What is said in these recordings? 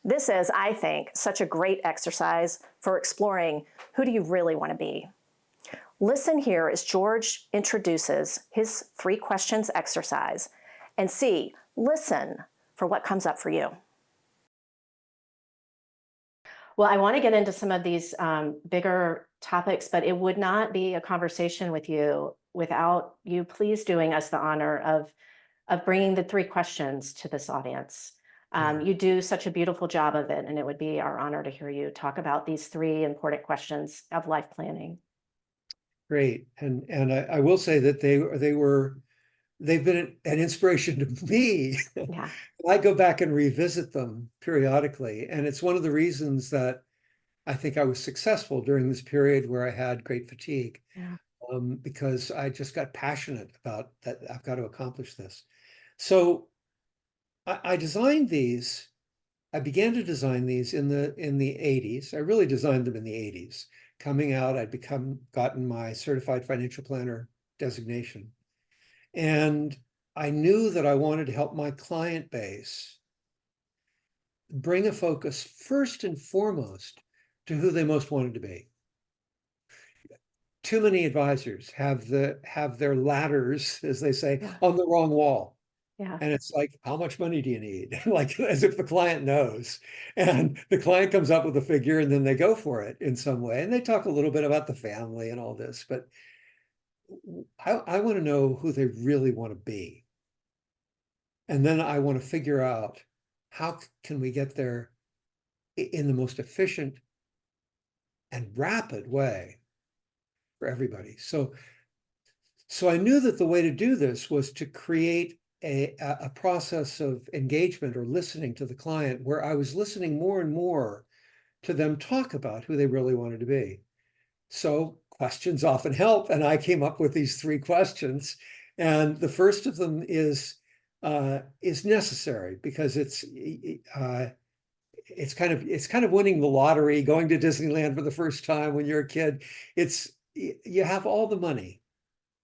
This is, I think, such a great exercise for exploring who do you really want to be. Listen here as George introduces his 3 questions exercise and listen for what comes up for you. Well, I want to get into some of these bigger topics, but it would not be a conversation with you without you please doing us the honor of bringing the 3 questions to this audience. Yeah. You do such a beautiful job of it, and it would be our honor to hear you talk about these 3 important questions of life planning. Great. And I will say that they've been an inspiration to me. Yeah. I go back and revisit them periodically, and it's one of the reasons that I think I was successful during this period where I had great fatigue, Yeah. because I just got passionate about that. I've got to accomplish this. So I designed these. I began to design these in the 80s. I really designed them in the 80s. Coming out, I'd gotten my certified financial planner designation. And I knew that I wanted to help my client base bring a focus first and foremost to who they most wanted to be. Too many advisors have their ladders, as they say, Yeah. on the wrong wall. Yeah. And it's like, how much money do you need? Like, as if the client knows. And the client comes up with a figure and then they go for it in some way. And they talk a little bit about the family and all this, but I want to know who they really want to be. And then I want to figure out how can we get there in the most efficient and rapid way for everybody. So I knew that the way to do this was to create a process of engagement or listening to the client where I was listening more and more to them talk about who they really wanted to be. So questions often help, and I came up with these 3 questions. And the first of them is necessary because it's kind of winning the lottery, going to Disneyland for the first time when you're a kid. You have all the money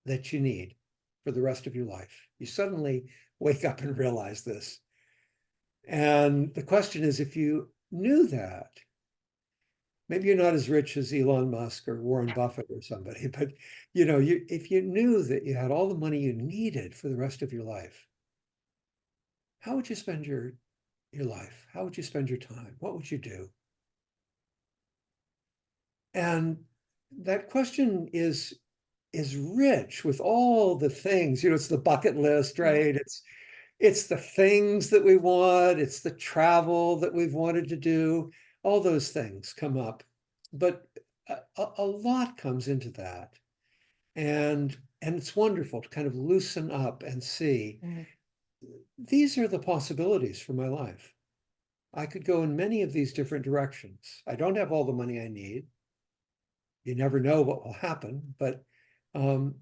that you need for the rest of your life. You suddenly wake up and realize this. And the question is, if you knew that, maybe you're not as rich as Elon Musk or Warren Buffett or somebody, but if you knew that you had all the money you needed for the rest of your life, how would you spend your life? How would you spend your time? What would you do? And that question is rich with all the things. It's the bucket list, Yeah. right? It's the things that we want, it's the travel that we've wanted to do. All those things come up, but a lot comes into that. And it's wonderful to kind of loosen up and see Mhm. these are the possibilities for my life. I could go in many of these different directions. I don't have all the money I need. You never know what will happen, but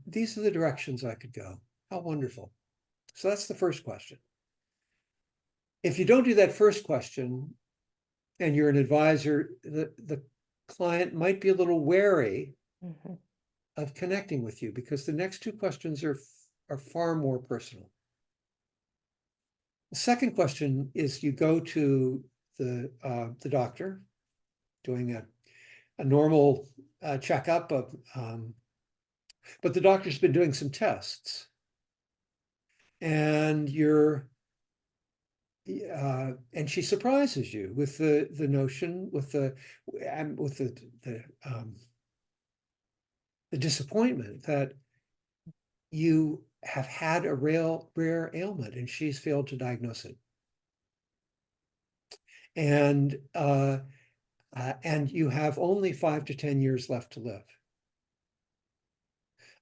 these are the directions I could go. How wonderful. So that's the first question. If you don't do that first question and you're an advisor, the client might be a little wary Mhm. of connecting with you because the next 2 questions are far more personal. The second question is you go to the doctor doing a normal checkup but the doctor's been doing some tests and and she surprises you with the notion with the disappointment that you have had a rare ailment and she's failed to diagnose it. And you have only 5 to 10 years left to live.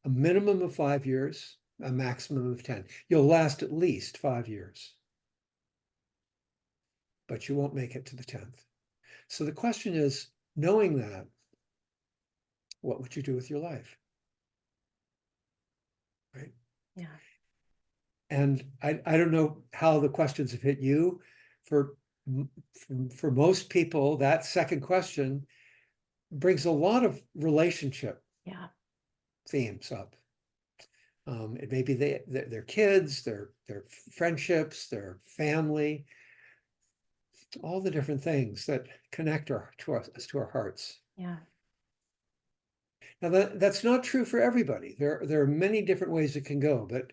A minimum of 5 years, a maximum of 10. You'll last at least 5 years, but you won't make it to the 10th. So the question is, knowing that, what would you do with your life? Right? Yeah. And I don't know how the questions have hit you. For for most people, that second question brings a lot of relationship Yeah. themes up. It may be their kids, their friendships, their family. all the different things that connect to our hearts. Yeah. Now that's not true for everybody. There are many different ways it can go, but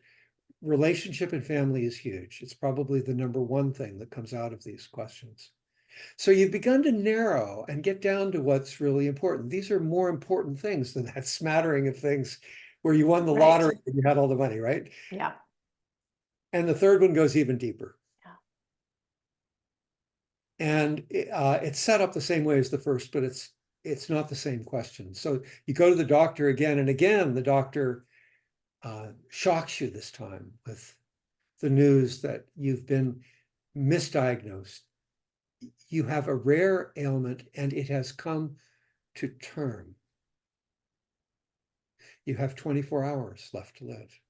relationship and family is huge. It's probably the number one thing that comes out of these questions. So you've begun to narrow and get down to what's really important. These are more important things than that smattering of things where you won the Right. lottery and you had all the money, right? Yeah. And the third one goes even deeper. Yeah. And it's set up the same way as the first, but it's not the same question. So you go to the doctor again and again, the doctor shocks you this time with the news that you've been misdiagnosed. You have a rare ailment and it has come to term. You have 24 hours left to live.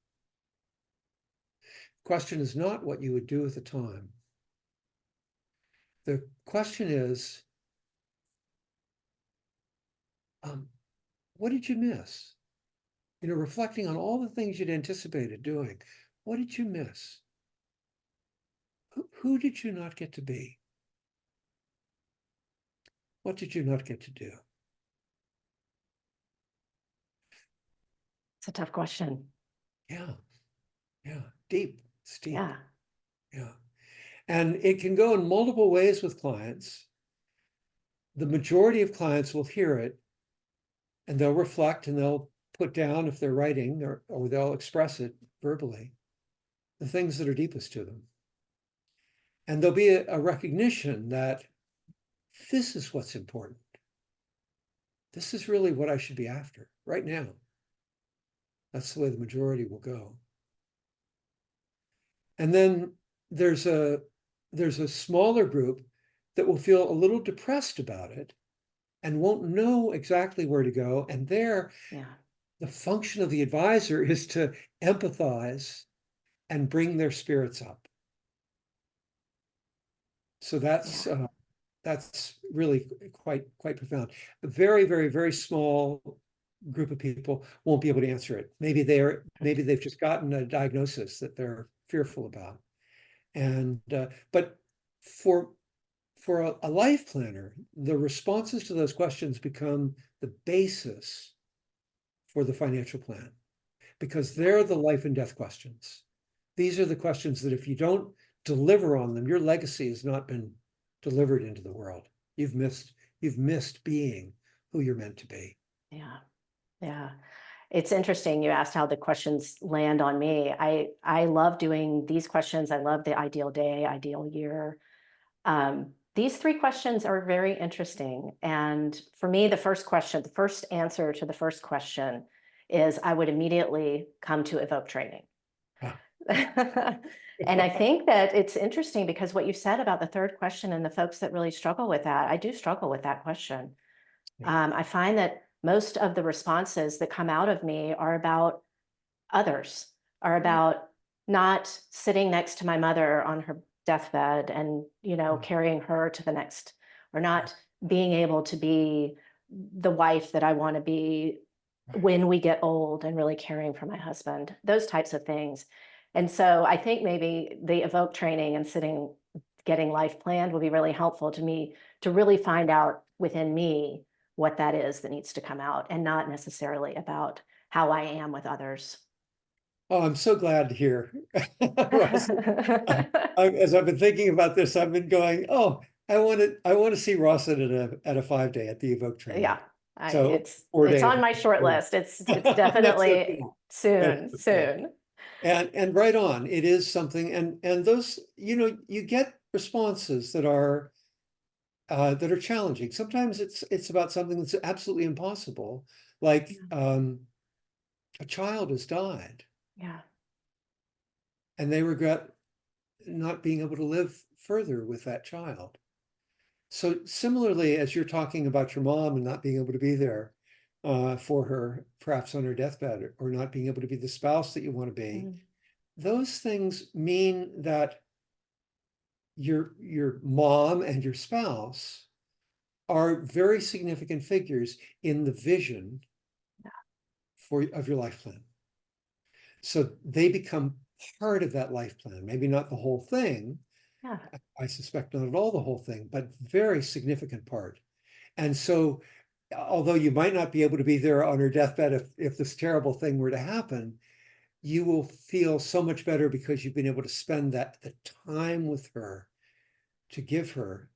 The question is not what you would do at the time. The question is, what did you miss? You know, reflecting on all the things you'd anticipated doing, what did you miss? Who did you not get to be? What did you not get to do? It's a tough question. Yeah, yeah, deep, it's deep. Yeah. Yeah. And it can go in multiple ways with clients. The majority of clients will hear it and they'll reflect and they'll put down, if they're writing, or they'll express it verbally, the things that are deepest to them. And there'll be a recognition that this is what's important. This is really what I should be after right now. That's the way the majority will go. And then there's a smaller group that will feel a little depressed about it and won't know exactly where to go. And there, the function of the advisor is to empathize and bring their spirits up. So that's really quite profound. A very, very, very small group of people won't be able to answer it. Maybe they've just gotten a diagnosis that they're fearful about. And but for a life planner, the responses to those questions become the basis for the financial plan, because they're the life and death questions. These are the questions that if you don't deliver on them, your legacy has not been delivered into the world. You've missed being who you're meant to be. Yeah. Yeah. It's interesting. You asked how the questions land on me. I love doing these questions. I love the ideal day, ideal year. These three questions are very interesting. And for me, the first answer to the first question is I would immediately come to evoke training. Ah. And I think that it's interesting because what you said about the third question and the folks that really struggle with that, I do struggle with that question. Yeah. I find that most of the responses that come out of me are about others, are about not sitting next to my mother on her deathbed and, carrying her to the next, or not being able to be the wife that I want to be when we get old and really caring for my husband, those types of things. And so I think maybe the evoke training and getting life planned will be really helpful to me to really find out within me what that is that needs to come out, and not necessarily about how I am with others. Oh, I'm so glad to hear. Ross, as I've been thinking about this, I've been going, oh, I want to see Ross at a 5-day at the Evoke training. Yeah, So it's 4 days. on my short list. It's definitely soon. And right on, it is something, and those, you get responses that are challenging. Sometimes it's about something that's absolutely impossible, like a child has died. Yeah. And they regret not being able to live further with that child. So similarly, as you're talking about your mom and not being able to be there for her, perhaps on her deathbed, or not being able to be the spouse that you want to be, those things mean that your mom and your spouse are very significant figures in the vision of your life plan. So they become part of that life plan, maybe not the whole thing, Yeah. I suspect not at all the whole thing, but very significant part. And so, although you might not be able to be there on her deathbed if this terrible thing were to happen, you will feel so much better because you've been able to spend the time with her to give her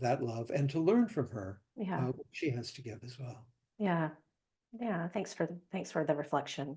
that love and to learn from her Yeah. what she has to give as well. Yeah. Yeah. Thanks for the reflection.